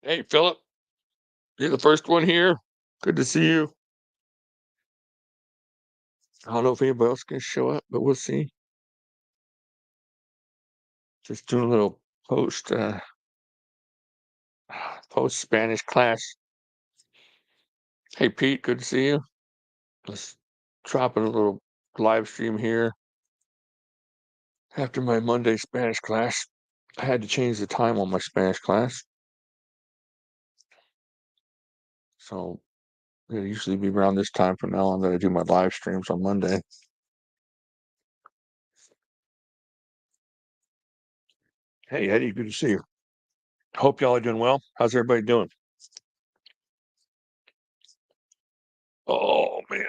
Hey, Philip, you're the first one here. Good to see you. I don't know if anybody else can show up, but we'll see. Just doing a little post post Spanish class. Hey, Pete, good to see you. Let's drop in a little live stream here after my Monday Spanish class. I had to change the time on my Spanish class, so it'll usually be around this time from now on that I do my live streams on Monday. Hey, Eddie, good to see you. Hope y'all are doing well. How's everybody doing? Oh man.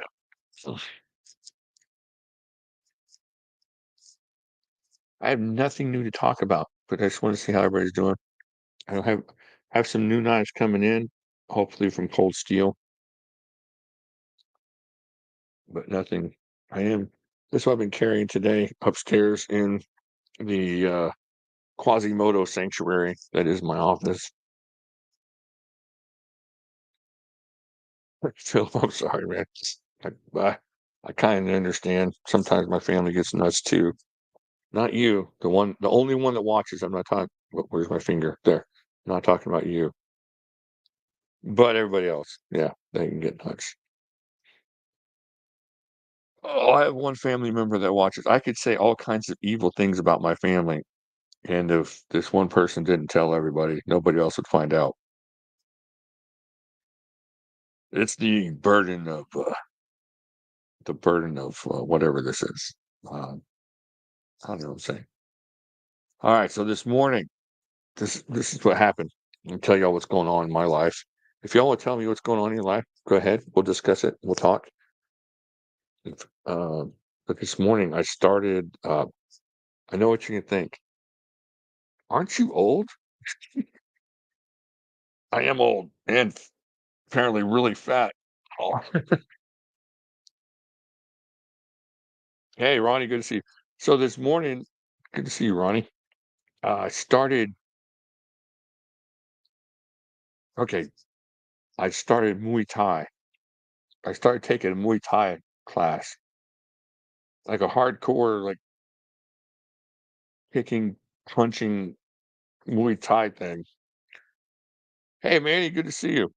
I have nothing new to talk about, but I just want to see how everybody's doing. I have some new knives coming in, hopefully from Cold Steel, but nothing. I am This is what I've been carrying today upstairs in the Quasimodo sanctuary that is my office. Phil, I'm sorry, man. I I, I kind of understand. Sometimes my family gets nuts too. Not you, the only one that watches. I'm not talking. Where's my finger? There. I'm not talking about you, but everybody else. Yeah, they can get nuts. Oh, I have one family member that watches. I could say all kinds of evil things about my family, and if this one person didn't tell everybody, nobody else would find out. It's the burden of whatever this is. I don't know what I'm saying. All right, so this morning, this is what happened. I'll tell y'all what's going on in my life. If y'all want to tell me what's going on in your life, go ahead. We'll discuss it. We'll talk. If, uh, but this morning, I started. I know what you can think. Aren't you old? I am old and apparently really fat. Oh. Hey, Ronnie, good to see you. So this morning, good to see you, Ronnie. I started, okay, I started Muay Thai. I started taking a Muay Thai class, like a hardcore, like kicking, punching Muay Thai thing. Hey, Manny, good to see you.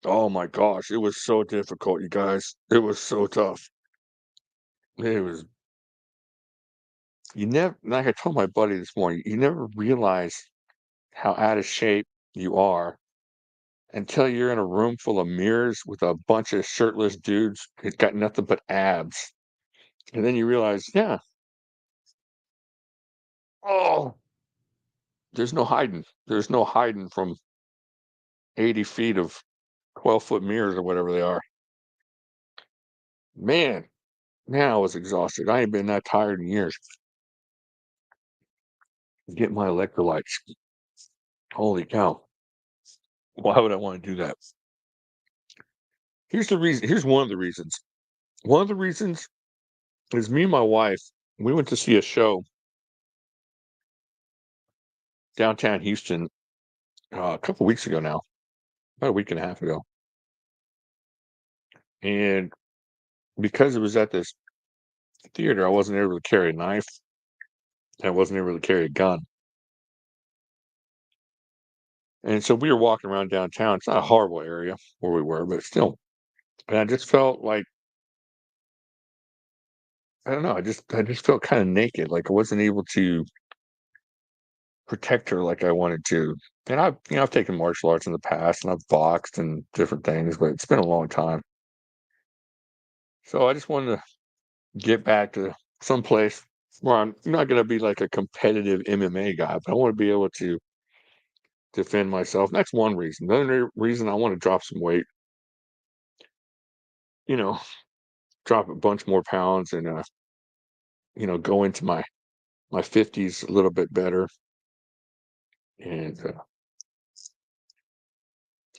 Oh my gosh, it was so difficult, you guys. It was so tough. It was, you never, like I told my buddy this morning, you never realize how out of shape you are until you're in a room full of mirrors with a bunch of shirtless dudes who've got nothing but abs. And then you realize, yeah, oh, there's no hiding. There's no hiding from 80 feet of 12-foot mirrors or whatever they are. Man, man, I was exhausted. I ain't been that tired in years. Get my electrolytes. Holy cow. Why would I want to do that? Here's the reason. Here's one of the reasons. One of the reasons is me and my wife, we went to see a show downtown Houston a couple weeks ago now, about a week and a half ago. And because it was at this theater, I wasn't able to carry a knife. I wasn't able to carry a gun. And so we were walking around downtown. It's not a horrible area where we were, but still. And I just felt like, I don't know, I just felt kind of naked. Like I wasn't able to protect her like I wanted to. And I've taken martial arts in the past and I've boxed and different things, but it's been a long time. So I just wanted to get back to some place where I'm not going to be like a competitive MMA guy, but I want to be able to defend myself. That's one reason. The other reason I want to drop some weight, you know, drop a bunch more pounds and go into my 50s a little bit better. And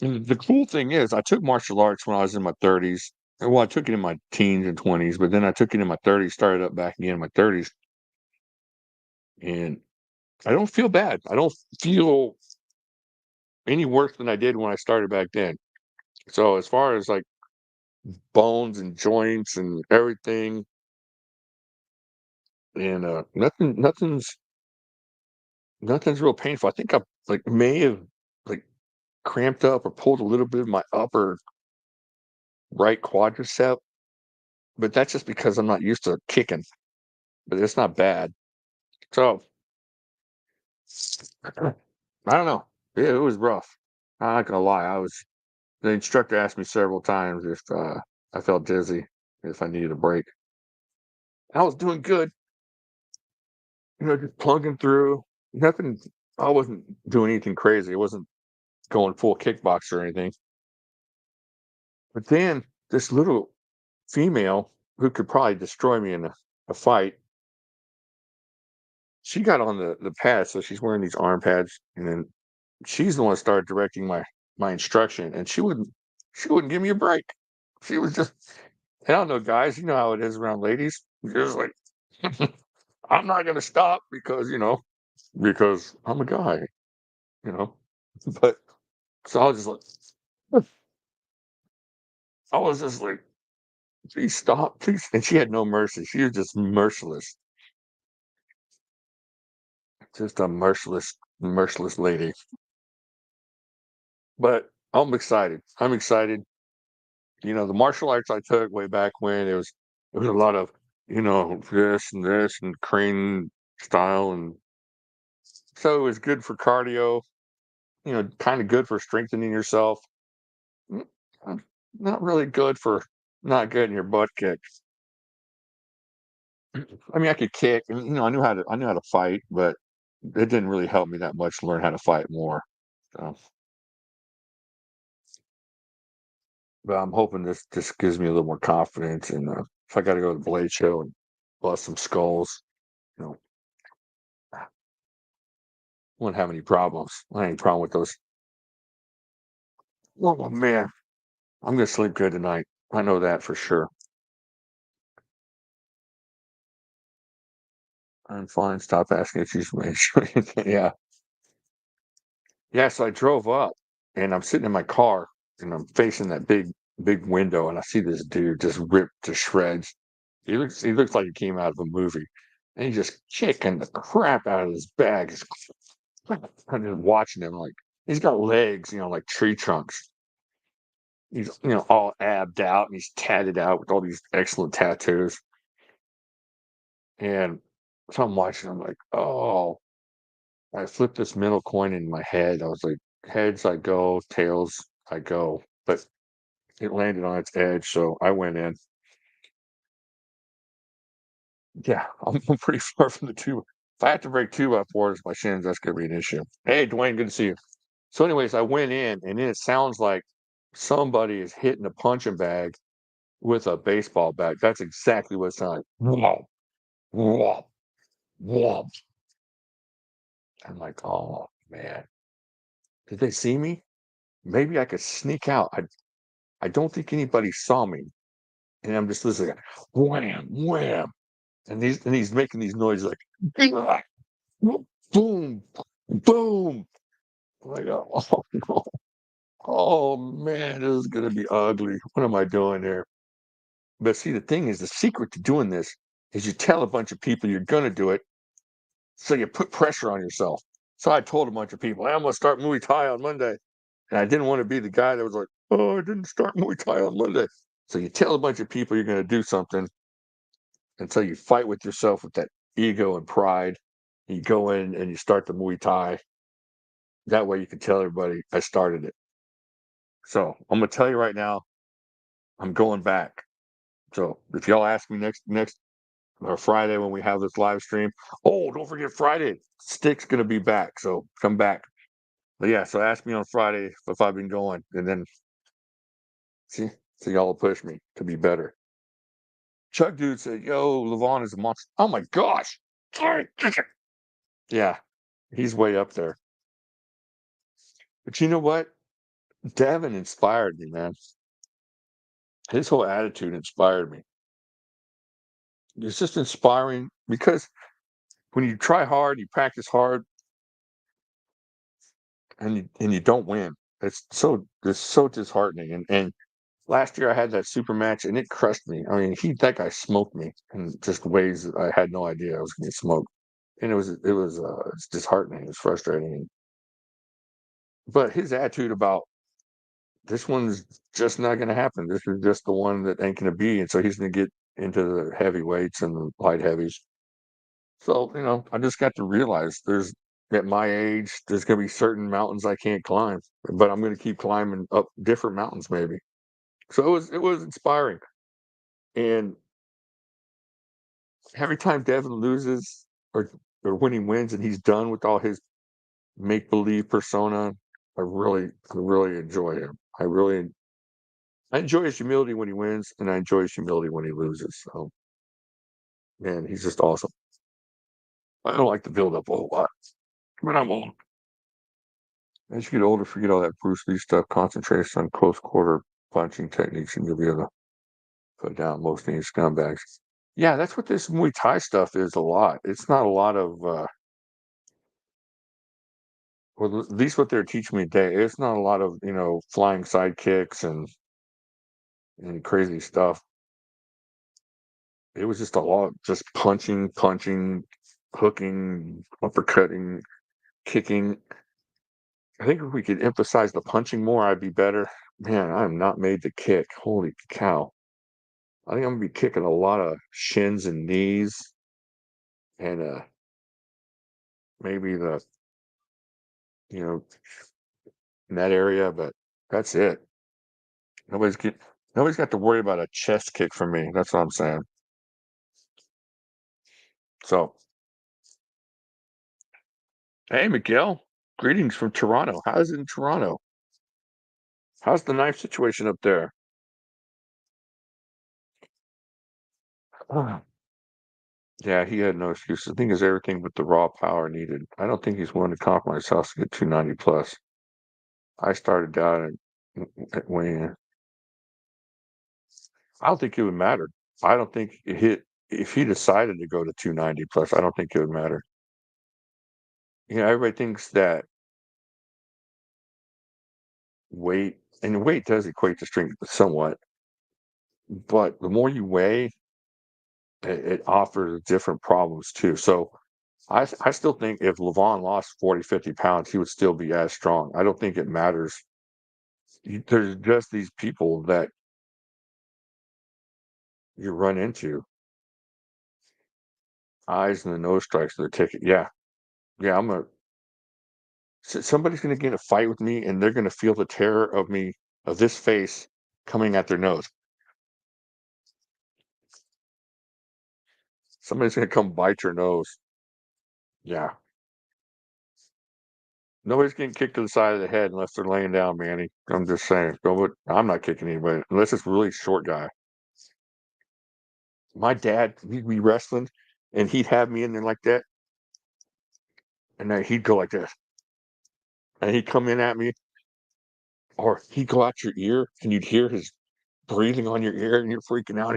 the cool thing is I took martial arts when I was in my 30s. Well, I took it in my teens and 20s, but then I took it in my 30s, started up back again in my 30s, and I don't feel bad. I don't feel any worse than I did when I started back then. So as far as like bones and joints and everything, and nothing's real painful. I think I like may have like cramped up or pulled a little bit of my upper right quadricep, but that's just because I'm not used to kicking. But it's not bad. So I don't know. Yeah, it was rough. I'm not gonna lie. I was The instructor asked me several times if I felt dizzy, if I needed a break. I was doing good, just plugging through. Nothing. I wasn't doing anything crazy. I wasn't going full kickbox or anything. But then this little female who could probably destroy me in a fight, she got on the pad, so she's wearing these arm pads, and then she's the one that started directing my instruction, and she wouldn't give me a break. She was just, I don't know, guys, you know how it is around ladies. You're just like, I'm not gonna stop because I'm a guy, you know. But so I was just like, please stop, please. And she had no mercy. She was just merciless, just a merciless lady. But I'm excited. I'm excited. The martial arts I took way back when it was a lot of, this and crane style, and so it was good for cardio, kind of good for strengthening yourself. Mm, uh, Not really good for not getting your butt kicked. I mean, I could kick, and I knew how to fight, but it didn't really help me that much to learn how to fight more. So, but I'm hoping this just gives me a little more confidence, and if I got to go to the blade show and bust some skulls, you know, won't have any problems. I ain't any problem with those. Oh man, I'm gonna sleep good tonight. I know that for sure. I'm fine. Stop asking if she's made sure. Yeah. Yeah, so I drove up and I'm sitting in my car and I'm facing that big window and I see this dude just ripped to shreds. He looks like he came out of a movie. And he's just kicking the crap out of his bag. I'm just watching him like he's got legs, like tree trunks. He's all abbed out and he's tatted out with all these excellent tattoos. And so I'm watching, I'm like, oh, I flipped this mental coin in my head. I was like, heads I go, tails I go. But it landed on its edge, so I went in. Yeah, I'm pretty far from the two. If I have to break 2x4s my shins, that's gonna be an issue. Hey, Dwayne, good to see you. So, anyways, I went in, and then it sounds like somebody is hitting a punching bag with a baseball bat. That's exactly what it sounded like. Womp, womp, womp. I'm like, oh man, did they see me? Maybe I could sneak out. I don't think anybody saw me, and I'm just listening. Wham, wham, and he's making these noises like boom, boom. I'm like, oh, no. Oh man, this is gonna be ugly. What am I doing here? But see, the thing is, the secret to doing this is you tell a bunch of people you're gonna do it, so you put pressure on yourself. So I told a bunch of people, "Hey, I'm gonna start Muay Thai on Monday," and I didn't want to be the guy that was like, "Oh, I didn't start Muay Thai on Monday." So you tell a bunch of people you're gonna do something until you fight with yourself with that ego and pride. You go in and you start the Muay Thai. That way you can tell everybody I started it. So I'm gonna tell you right now, I'm going back. So if y'all ask me next or Friday when we have this live stream, oh, don't forget Friday. Stick's gonna be back, so come back. But yeah, so ask me on Friday if I've been going, and then see, so y'all will push me to be better. Chuck dude said, "Yo, Levon is a monster." Oh my gosh! Sorry. Yeah, he's way up there. But you know what? Devin inspired me, man. His whole attitude inspired me. It's just inspiring because when you try hard, you practice hard, and you don't win. It's so disheartening. And last year I had that super match and it crushed me. I mean, that guy smoked me in just ways that I had no idea I was gonna get smoked. And it's disheartening, it's frustrating. But his attitude about this one's just not gonna happen. This is just the one that ain't gonna be. And so he's gonna get into the heavyweights and the light heavies. So, I just got to realize at my age, there's gonna be certain mountains I can't climb, but I'm gonna keep climbing up different mountains maybe. So it was inspiring. And every time Devin loses or when he wins and he's done with all his make believe persona, I really enjoy him. I enjoy his humility when he wins, and I enjoy his humility when he loses. So, man, he's just awesome. I don't like to build up a whole lot, but I'm old. As you get older, forget all that Bruce Lee stuff. Concentrate on close quarter punching techniques, and you'll be able to put down most of these scumbags. Yeah, that's what this Muay Thai stuff is a lot. It's not a lot of, well, at least what they're teaching me today, it's not a lot of, flying side kicks and crazy stuff. It was just a lot, just punching, hooking, uppercutting, kicking. I think if we could emphasize the punching more, I'd be better. Man, I'm not made to kick. Holy cow. I think I'm gonna be kicking a lot of shins and knees and maybe you know, in that area, but that's it. Nobody's get nobody's got to worry about a chest kick from me. That's what I'm saying. So, hey Miguel, greetings from Toronto. How's it in Toronto? How's the knife situation up there? Ah, yeah, he had no excuses. The thing is everything but the raw power needed. I don't think he's willing to compromise himself to get 290 plus. I started down at weighing in. I don't think it would matter. I don't think it hit if he decided to go to 290 plus, I don't think it would matter. Everybody thinks that weight does equate to strength somewhat, but the more you weigh, it offers different problems too. So I still think if Levon lost 40, 50 pounds, he would still be as strong. I don't think it matters. There's just these people that you run into, eyes and the nose strikes of the ticket. Yeah, yeah, somebody's gonna get in a fight with me and they're gonna feel the terror of this face coming at their nose. Somebody's gonna come bite your nose. Yeah. Nobody's getting kicked to the side of the head unless they're laying down, Manny. I'm just saying. I'm not kicking anybody unless it's really short guy. My dad, he'd be wrestling and he'd have me in there like that, and then he'd go like this, and he'd come in at me, or he'd go out your ear, and you'd hear his breathing on your ear, and you're freaking out.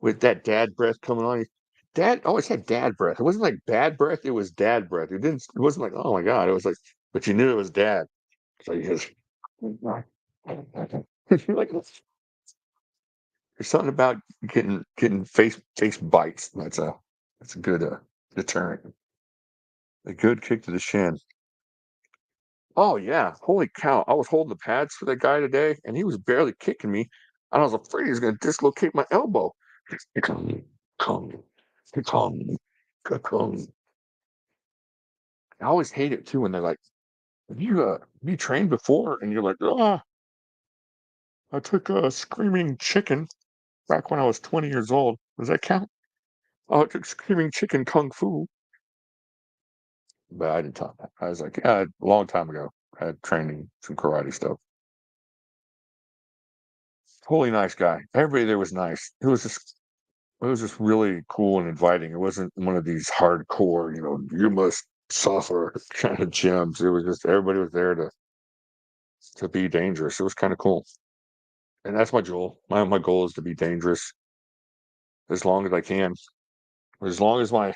With that dad breath coming on you. Dad always had dad breath. It wasn't like bad breath, it was dad breath. It wasn't like, oh my God. It was like, but you knew it was dad. So you just like there's something about getting face bites. That's a good deterrent. A good kick to the shin. Oh yeah. Holy cow. I was holding the pads for that guy today and he was barely kicking me. And I was afraid he was gonna dislocate my elbow. Come, come, come, come. I always hate it too when they're like, have you trained before? And you're like, ah, I took a screaming chicken back when I was 20 years old. Does that count? Oh, I took screaming chicken kung fu. But I didn't tell him that. I was like, yeah, a long time ago. I had training some karate stuff. Totally nice guy. Everybody there was nice. It was just really cool and inviting. It wasn't one of these hardcore, you must suffer kind of gyms. It was just everybody was there to be dangerous. It was kind of cool. And that's my goal. My goal is to be dangerous as long as I can. As long as my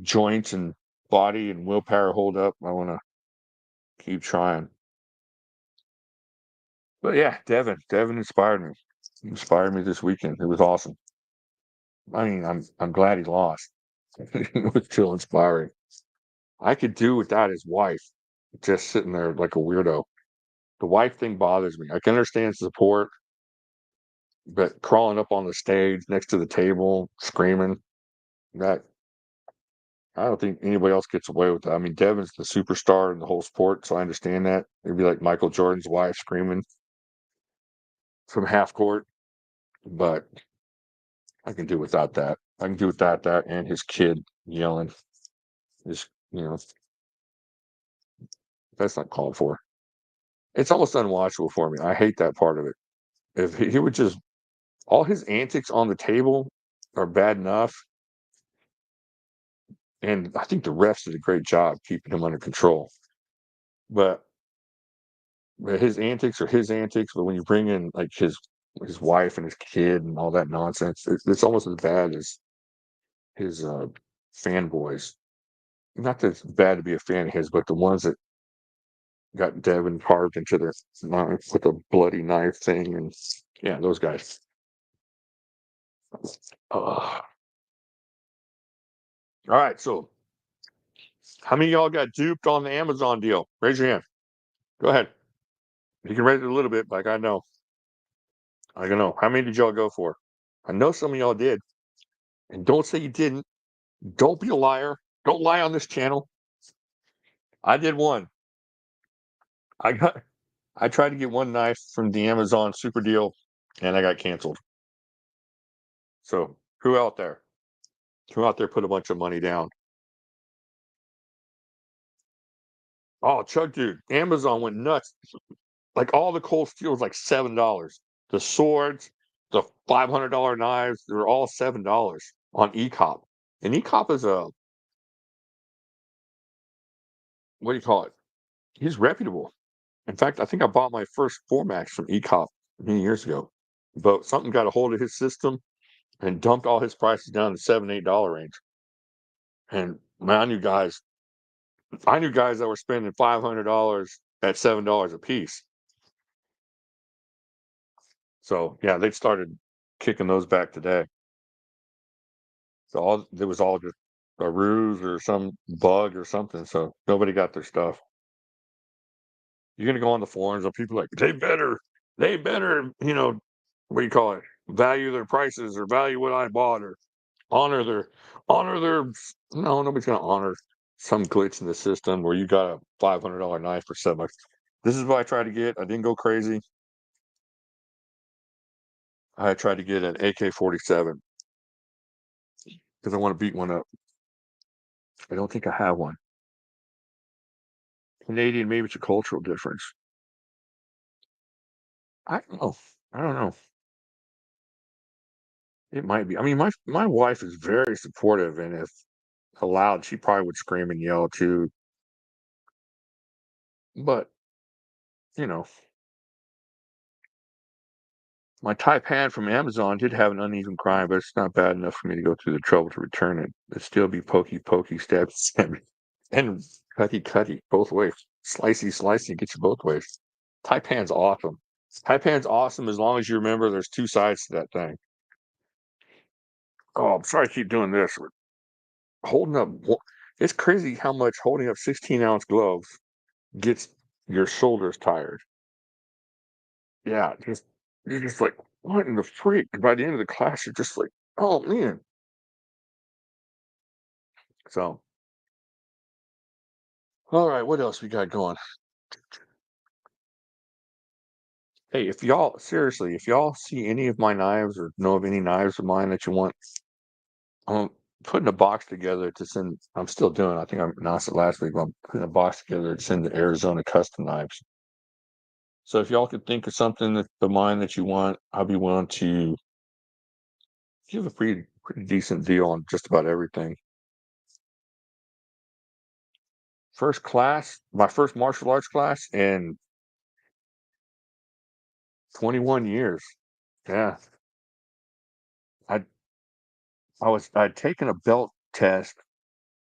joints and body and willpower hold up, I want to keep trying. But yeah, Devin inspired me. He inspired me this weekend. It was awesome. I mean, I'm glad he lost. It was still inspiring. I could do without his wife just sitting there like a weirdo. The wife thing bothers me. I can understand support, but crawling up on the stage next to the table, screaming, that I don't think anybody else gets away with that. I mean, Devin's the superstar in the whole sport, so I understand that. It'd be like Michael Jordan's wife screaming from half court, but I can do without that. I can do without that and his kid yelling. Is that's not called for. It's almost unwatchable for me. I hate that part of it. If he would just all his antics on the table are bad enough, and I think the refs did a great job keeping him under control. But his antics are his antics. But when you bring in like his wife and his kid and all that nonsense, it's almost as bad as his fanboys. Not that it's bad to be a fan of his, but the ones that got Devin carved into their knife with a bloody knife thing, and yeah, those guys. All right, so how many of y'all got duped on the Amazon deal? Raise your hand. Go ahead. You can raise it a little bit, but I know. I don't know. How many did y'all go for? I know some of y'all did. And don't say you didn't. Don't be a liar. Don't lie on this channel. I did one. I got I tried to get one knife from the Amazon super deal and I got canceled. So who out there? Who out there put a bunch of money down? Oh, Chug dude, Amazon went nuts. Like all the cold steel was like $7. The swords, the $500 knives, they were all $7 on ECOP. And ECOP is a what do you call it? He's reputable. In fact, I think I bought my first Formax from ECOP many years ago. But something got a hold of his system and dumped all his prices down to $7, $8 range. And man, I knew guys that were spending $500 at $7 a piece. So yeah, they started kicking those back today. So all it was all just a ruse or some bug or something. So nobody got their stuff. You're gonna go on the forums and people are like they better, what do you call it? Value their prices or value what I bought or honor their honor their no, nobody's gonna honor some glitch in the system where you got a $500 knife for $7. This is what I tried to get. I didn't go crazy. I tried to get an AK-47 because I want to beat one up. I don't think I have one. Canadian, maybe it's a cultural difference. I don't know. I don't know. It might be. I mean, my wife is very supportive, and if allowed, she probably would scream and yell too. But you know, my Taipan from Amazon did have an uneven crime, but it's not bad enough for me to go through the trouble to return it. It'd still be pokey pokey, stab stab, and cutty cutty both ways. Slicey slicey gets you both ways. Taipan's awesome. Taipan's awesome as long as you remember there's two sides to that thing. Oh, I'm sorry I keep doing this. Holding up, it's crazy how much holding up 16-ounce gloves gets your shoulders tired. Yeah, you're just like, what in the freak? And by the end of the class, you're just like, oh man. So, all right, what else we got going? Hey, if y'all seriously, if y'all see any of my knives or know of any knives of mine that you want, I'm putting a box together to send. I'm still doing. I think I announced it last week. But I'm putting a box together to send to Arizona Custom Knives. So if y'all could think of something that the mine that you want, I'll be willing to give a pretty decent deal on just about everything. First class, my first martial arts class in 21 years. Yeah. I I'd taken a belt test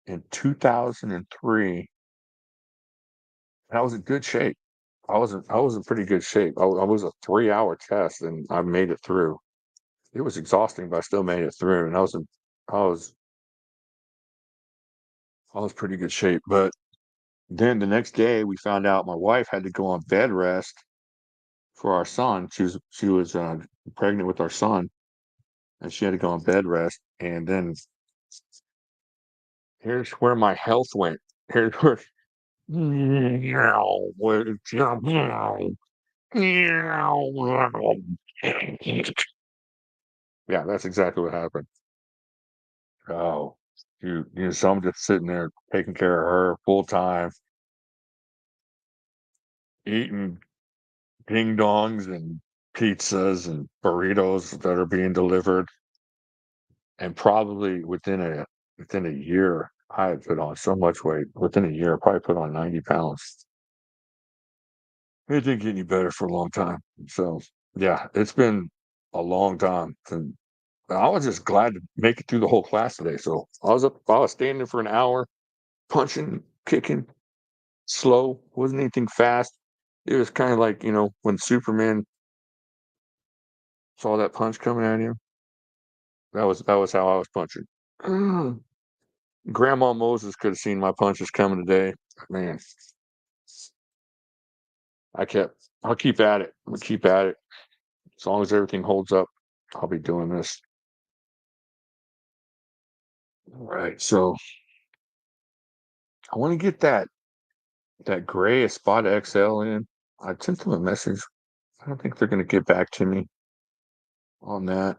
in 2003, and I was in good shape. I was in pretty good shape. I was a 3-hour test, and I made it through. It was exhausting, but I still made it through, and I was I was pretty good shape. But then the next day, we found out my wife had to go on bed rest for our son. She was pregnant with our son, and she had to go on bed rest. And then here's where my health went. Here's where yeah, that's exactly what happened. Oh, so I'm just sitting there taking care of her full time, eating ding dongs and pizzas and burritos that are being delivered. And probably within a year, I had put on so much weight. Within a year, I probably put on 90 pounds. It didn't get any better for a long time. So yeah, it's been a long time. And I was just glad to make it through the whole class today. So I was standing for an hour, punching, kicking, slow, wasn't anything fast. It was kind of like, when Superman saw that punch coming at him. That was how I was punching. Grandma Moses could have seen my punches coming today. Man, I'll keep at it. I'll keep at it. As long as everything holds up, I'll be doing this. All right. So I want to get that gray Spot XL in. I sent them a message. I don't think they're going to get back to me on that.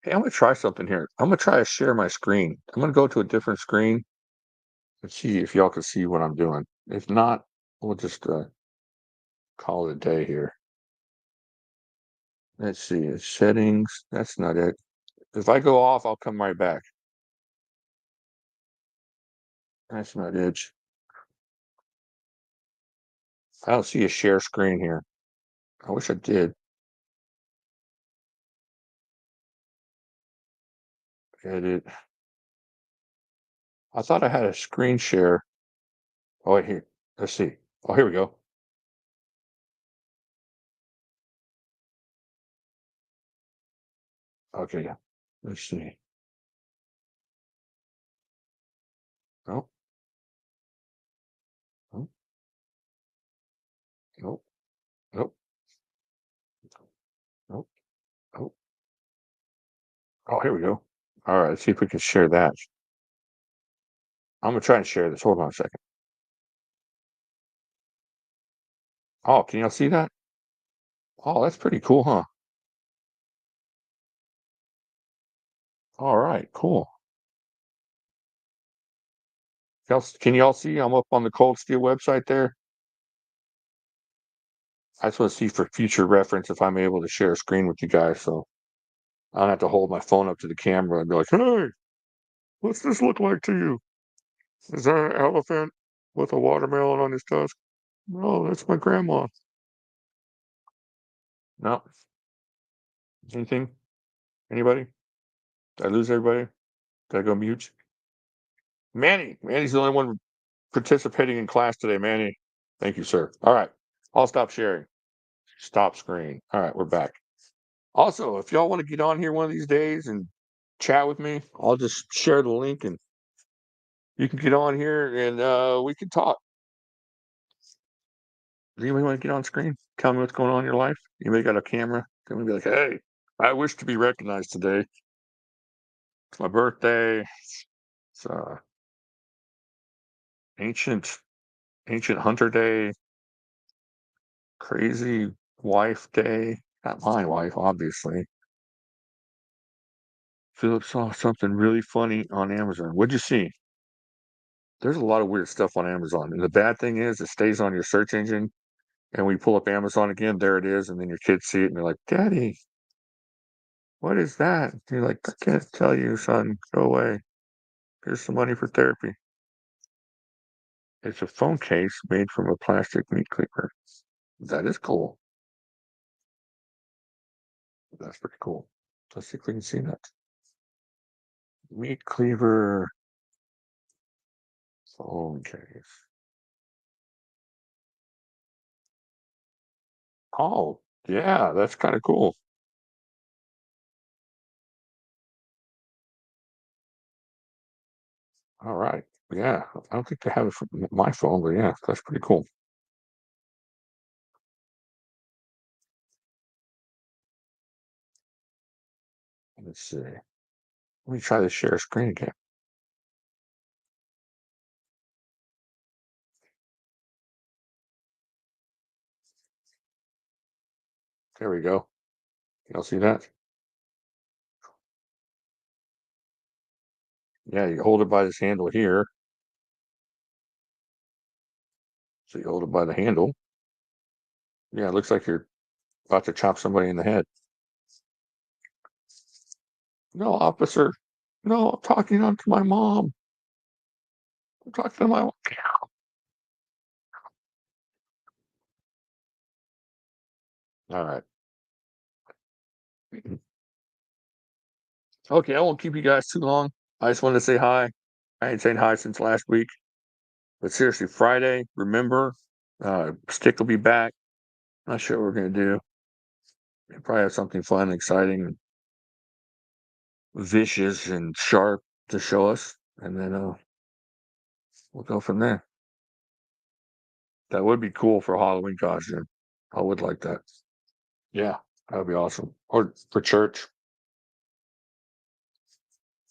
Hey, I'm going to try something here. I'm going to try to share my screen. I'm going to go to a different screen and see if y'all can see what I'm doing. If not, we'll just call it a day here. Let's see. It's settings. That's not it. If I go off, I'll come right back. That's not it. I don't see a share screen here. I wish I did. Edit. I thought I had a screen share. Oh, wait, here. Let's see. Oh, here we go. Okay, yeah. Let's see. Nope. Nope. Nope. Nope. Nope. Nope. Oh, here we go. All right. Let's see if we can share that. I'm gonna try and share this. Hold on a second. Oh, can y'all see that? Oh, that's pretty cool, huh? All right, cool. Can y'all see? I'm up on the Cold Steel website there. I just want to see for future reference if I'm able to share a screen with you guys, so I don't have to hold my phone up to the camera and be like, "Hey, what's this look like to you? Is that an elephant with a watermelon on his tusk?" No, that's my grandma. No. Anything? Anybody? Did I lose everybody? Did I go mute? Manny. Manny's the only one participating in class today. Manny. Thank you, sir. All right. I'll stop sharing. Stop screen. All right, we're back. Also, if y'all want to get on here one of these days and chat with me, I'll just share the link and you can get on here and we can talk. Does anybody want to get on screen? Tell me what's going on in your life. Anybody got a camera? Can we be like, hey, I wish to be recognized today. It's my birthday. It's ancient ancient hunter day, crazy wife day. Not my wife, obviously. Philip saw something really funny on Amazon. What'd you see? There's a lot of weird stuff on Amazon. And the bad thing is it stays on your search engine. And when you pull up Amazon again, there it is. And then your kids see it and they're like, Daddy, what is that? And you're like, I can't tell you, son. Go away. Here's some money for therapy. It's a phone case made from a plastic meat cleaver. That is cool. That's pretty cool. Let's see if we can see that. Meat cleaver phone case. Oh, yeah, that's kinda cool. Alright. Yeah, I don't think they have it for my phone, but yeah, that's pretty cool. Let's see. Let me try to share screen again. There we go. Y'all see that? Yeah, you hold it by this handle here. So you hold it by the handle. Yeah, it looks like you're about to chop somebody in the head. No, officer. No, I'm talking on to my mom. I'm talking to my All right. Okay, I won't keep you guys too long. I just wanted to say hi. I ain't saying hi since last week. But seriously, Friday, remember, Stick will be back. Not sure what we're gonna do. We'll probably have something fun, exciting, and vicious and sharp to show us, and then we'll go from there. That would be cool for a Halloween costume. I would like that. Yeah, that would be awesome. Or for church.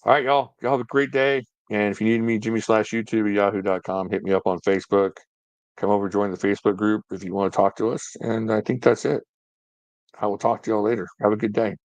All right, y'all. Y'all have a great day. And if you need me, Jimmy/YouTube at yahoo.com. Hit me up on Facebook. Come over, join the Facebook group if you want to talk to us. And I think that's it. I will talk to y'all later. Have a good day.